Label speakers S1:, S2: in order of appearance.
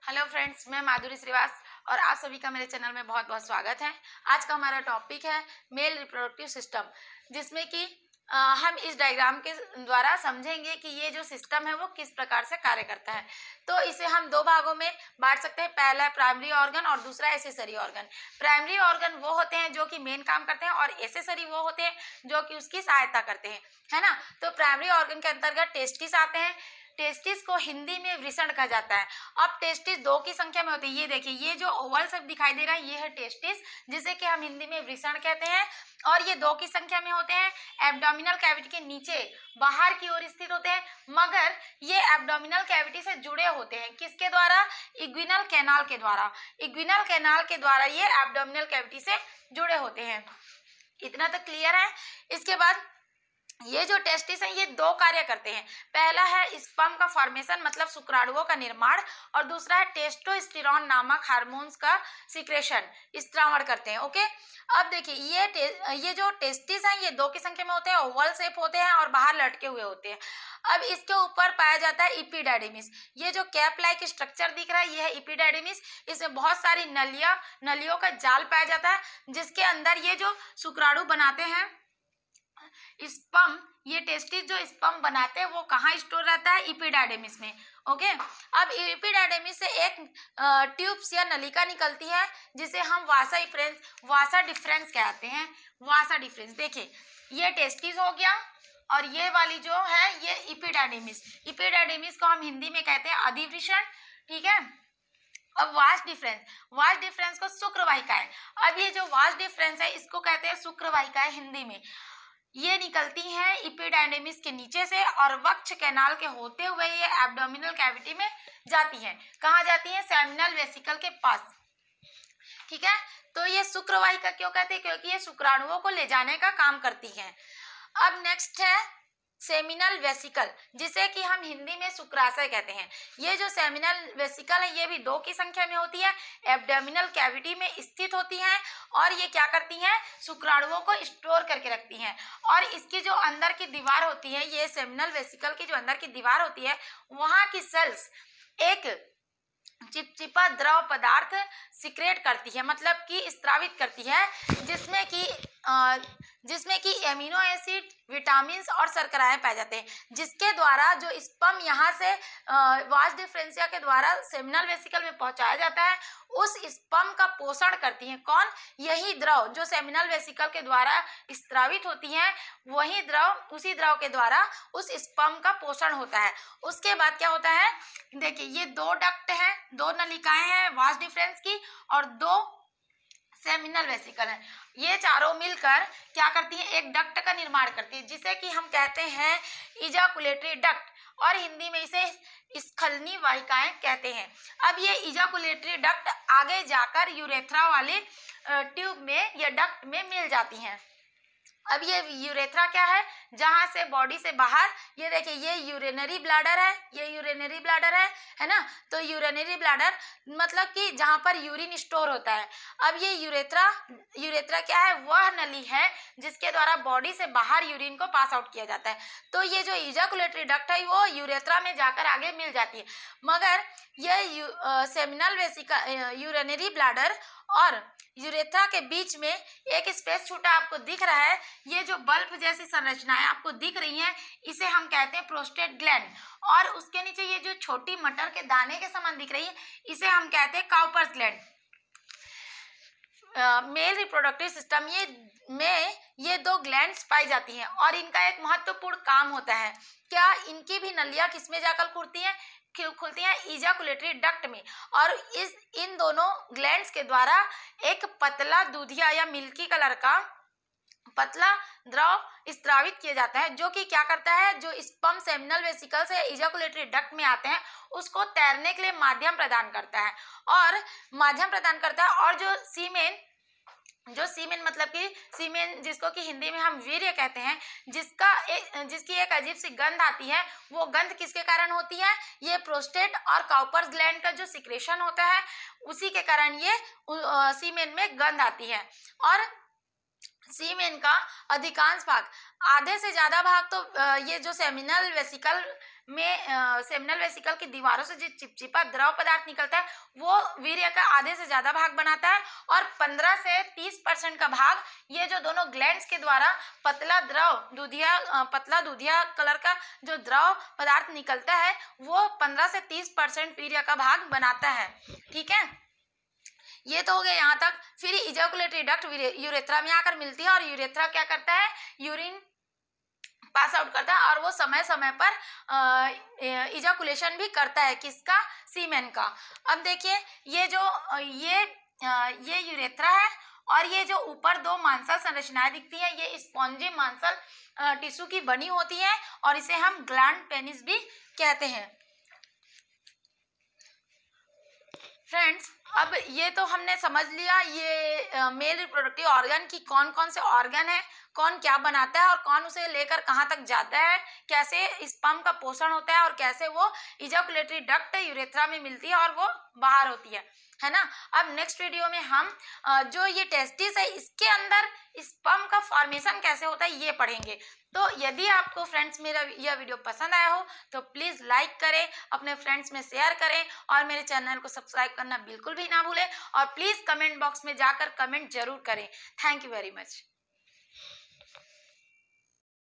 S1: Hello friends, मैं माधुरी श्रीवास और आप सभी का मेरे चैनल में बहुत बहुत स्वागत है। आज का हमारा टॉपिक है मेल रिप्रोडक्टिव सिस्टम, जिसमें कि हम इस डायग्राम के द्वारा समझेंगे कि ये जो सिस्टम है वो किस प्रकार से कार्य करता है। तो इसे हम दो भागों में बांट सकते हैं। पहला है प्राइमरी ऑर्गन और दूसरा एसेसरी ऑर्गन। प्राइमरी ऑर्गन वो होते हैं जो कि मेन काम करते हैं और एसेसरी वो होते हैं जो कि उसकी सहायता करते हैं, है ना। तो प्राइमरी ऑर्गन के अंतर्गत टेस्टिस आते हैं। टेस्टिस को हिंदी में वृषण कहा जाता है। अब टेस्टिस दो की संख्या में होती है। ये देखिए, ये जो ओवल सब दिखाई दे रहा है ये है टेस्टिस, जिसे कि हम हिंदी में वृषण कहते हैं। और ये दो की संख्या में होते हैं। एब्डोमिनल कैविटी के नीचे बाहर की ओर स्थित होते हैं, मगर ये एब्डोमिनल कैविटी से जुड़े होते हैं। किसके द्वारा? इग्विनल कैनाल के द्वारा। इग्विनल कैनाल के द्वारा ये एब्डोमिनल कैविटी से जुड़े होते हैं। इतना तो क्लियर है। इसके बाद ये जो टेस्टिस है ये दो कार्य करते हैं। पहला है स्पर्म का फॉर्मेशन, मतलब शुक्राणुओं का निर्माण, और दूसरा है टेस्टोस्टेरोन नामक हार्मोन्स का सिक्रेशन, स्त्रावण करते हैं। ओके, अब देखिए ये जो टेस्टिस हैं ये दो की संख्या में होते हैं, ओवल शेप होते हैं और बाहर लटके हुए होते हैं। अब इसके ऊपर पाया जाता है इपिडाइडिमिस। ये जो कैप लाइक स्ट्रक्चर दिख रहा है ये है इपिडाइडिमिस। इसमें बहुत सारी नलियों का जाल पाया जाता है, जिसके अंदर ये जो शुक्राणु बनाते हैं स्पर्म, ये टेस्टिस जो स्पर्म बनाते हैं वो कहाँ स्टोर रहता है? इपिडाइडिमिस में। ओके, अब इपिडाइडिमिस से एक ट्यूब्स या नलिका निकलती है जिसे हम वासा डिफरेंस कहते हैं। वासा डिफरेंस, देखिए ये टेस्टिस हो गया और ये वाली जो है ये इपिडाइडिमिस। इपिडाइडिमिस को हम हिंदी में कहते हैं अधिवृषण, ठीक है। अब वास्ट डिफरेंस को शुक्रवाहिकाएं। अब ये जो वास्ट डिफरेंस है इसको कहते हैं शुक्रवाहिकाएं हिंदी में। ये निकलती हैं इपिडाइडिमिस के नीचे से और वक्ष कैनाल के होते हुए ये एब्डोमिनल कैविटी में जाती हैं। कहाँ जाती हैं? सेमिनल वेसिकल के पास, ठीक है। तो ये शुक्रवाहिका क्यों कहते हैं? क्योंकि ये शुक्राणुओं को ले जाने का काम करती हैं। अब नेक्स्ट है सेमिनल वेसिकल, जिसे कि हम हिंदी में शुक्राशय कहते हैं। ये जो सेमिनल वेसिकल है ये भी दो की संख्या में होती है, एब्डोमिनल कैविटी में स्थित होती हैं और ये क्या करती हैं? शुक्राणुओं को स्टोर करके रखती हैं। और इसकी जो अंदर की दीवार होती है, ये सेमिनल वेसिकल की जो अंदर की दीवार होती है वहां की सेल्स एक चिपचिपा द्रव पदार्थ सिक्रेट करती है, मतलब कि स्त्रावित करती है, जिसमें कि एमिनो एसिड, विटामिन और शर्कराएं पाए जाते हैं, जिसके द्वारा जो स्पर्म यहाँ से वास डिफरेंशिया के द्वारा सेमिनल वेसिकल में पहुंचाया जाता है, उस स्पर्म का पोषण करती हैं। कौन? यही द्रव जो सेमिनल वेसिकल के द्वारा स्त्रावित होती हैं, वही द्रव, उसी द्रव के द्वारा उस स्पर्म का पोषण होता है। उसके बाद क्या होता है? देखिए ये दो डक्ट हैं, दो नलिकाएं हैं वास डिफरेंस की और दो सेमिनल वेसिकल है। ये चारों मिलकर क्या करती हैं? एक डक्ट का निर्माण करती है, जिसे कि हम कहते हैं इजाकुलेटरी डक्ट, और हिंदी में इसे स्खलनी वाहिकाएं कहते हैं। अब ये इजाकुलेटरी डक्ट आगे जाकर यूरेथ्रा वाले ट्यूब में या डक्ट में मिल जाती हैं। अब ये यूरेथ्रा क्या है? जहां से बॉडी से बाहर, ये देखिए ये यूरिनरी ब्लैडर है, ये यूरिनरी ब्लैडर है ना। तो यूरिनरी ब्लैडर मतलब कि जहां पर यूरिन स्टोर होता है। अब ये यूरेथ्रा क्या है? वह नली है जिसके द्वारा बॉडी से बाहर यूरिन को पास आउट किया जाता है। तो ये जो इजाकुलेटरी डक्ट है वो यूरेथ्रा में जाकर आगे मिल जाती है, मगर यह सेमिनल वेसिकल, यूरिनरी ब्लैडर और यूरेथ्रा के बीच में एक स्पेस छूटा आपको दिख रहा है। ये जो बल्ब जैसी संरचनाएं आपको दिख रही हैं इसे हम कहते हैं प्रोस्टेट ग्लैंड, और उसके नीचे ये जो छोटी मटर के दाने के समान दिख रही है इसे हम कहते हैं Cowper's gland. Male reproductive system ये दो ग्लैंड्स पाई जाती हैं और इनका एक महत्वपूर्ण काम होता है। क्या? इनकी भी नलियां किसमें जाकर खुलती हैं? इजाकुलेटरी डक्ट में। और इन दोनों ग्लैंड्स के द्वारा एक पतला दूधिया या मिल्की कलर का पतला द्रव स्त्रावित किया जाता है, जो कि क्या करता है? जो स्पर्म सेमिनल वेसिकल से इजाकुलेटरी डक्ट में आते हैं उसको तैरने के लिए माध्यम प्रदान करता है। और जो सीमेन मतलब कि सीमेन, जिसको कि हिंदी में हम वीर्य कहते हैं, जिसकी एक अजीब सी गंध आती है, वो गंध किसके कारण होती है? ये प्रोस्टेट और काउपर्स ग्लैंड का जो सिक्रेशन होता है उसी के कारण ये सीमेन में गंध आती है। और सीमेन का अधिकांश भाग, आधे से ज़्यादा भाग तो ये जो सेमिनल वेसिकल में सेमिनल वेसिकल की दीवारों से जो चिपचिपा द्रव पदार्थ निकलता है वो वीर्य का आधे से ज़्यादा भाग बनाता है, और 15 से 30% का भाग ये जो दोनों ग्लैंड्स के द्वारा पतला दूधिया कलर का जो द्रव पदार्थ निकलता है वो 15 से 30% वीर्य का भाग बनाता है। ठीक है, ये तो हो गया यहाँ तक। फिर इजैकुलेटरी डक्ट यूरेथ्रा में आकर मिलती है, और यूरेथ्रा क्या करता है, यूरिन पास आउट करता है, और वो समय समय पर इजैकुलेशन भी करता है, किसका, सीमेन का। अब देखिए ये यूरेथ्रा है, और ये जो ऊपर दो मांसल संरचनाएं दिखती है ये स्पॉन्जी मांसल टिश्यू की बनी होती है, और इसे हम ग्लैंड पेनिस भी कहते हैं। फ्रेंड्स, अब ये तो हमने समझ लिया ये मेल रिप्रोडक्टिव ऑर्गन की कौन कौन से ऑर्गन है, कौन क्या बनाता है, और कौन उसे लेकर कहाँ तक जाता है, कैसे स्पर्म का पोषण होता है, और कैसे वो इजैकुलेटरी डक्ट यूरेथ्रा में मिलती है और वो बाहर होती है ना। अब नेक्स्ट वीडियो में हम जो ये टेस्टिस है इसके अंदर स्पर्म का फॉर्मेशन कैसे होता है ये पढ़ेंगे। तो यदि आपको फ्रेंड्स मेरा यह वीडियो पसंद आया हो तो प्लीज़ लाइक करें, अपने फ्रेंड्स में शेयर करें, और मेरे चैनल को सब्सक्राइब करना बिल्कुल भी ना भूलें, और प्लीज़ कमेंट बॉक्स में जाकर कमेंट जरूर करें। Thank you very much.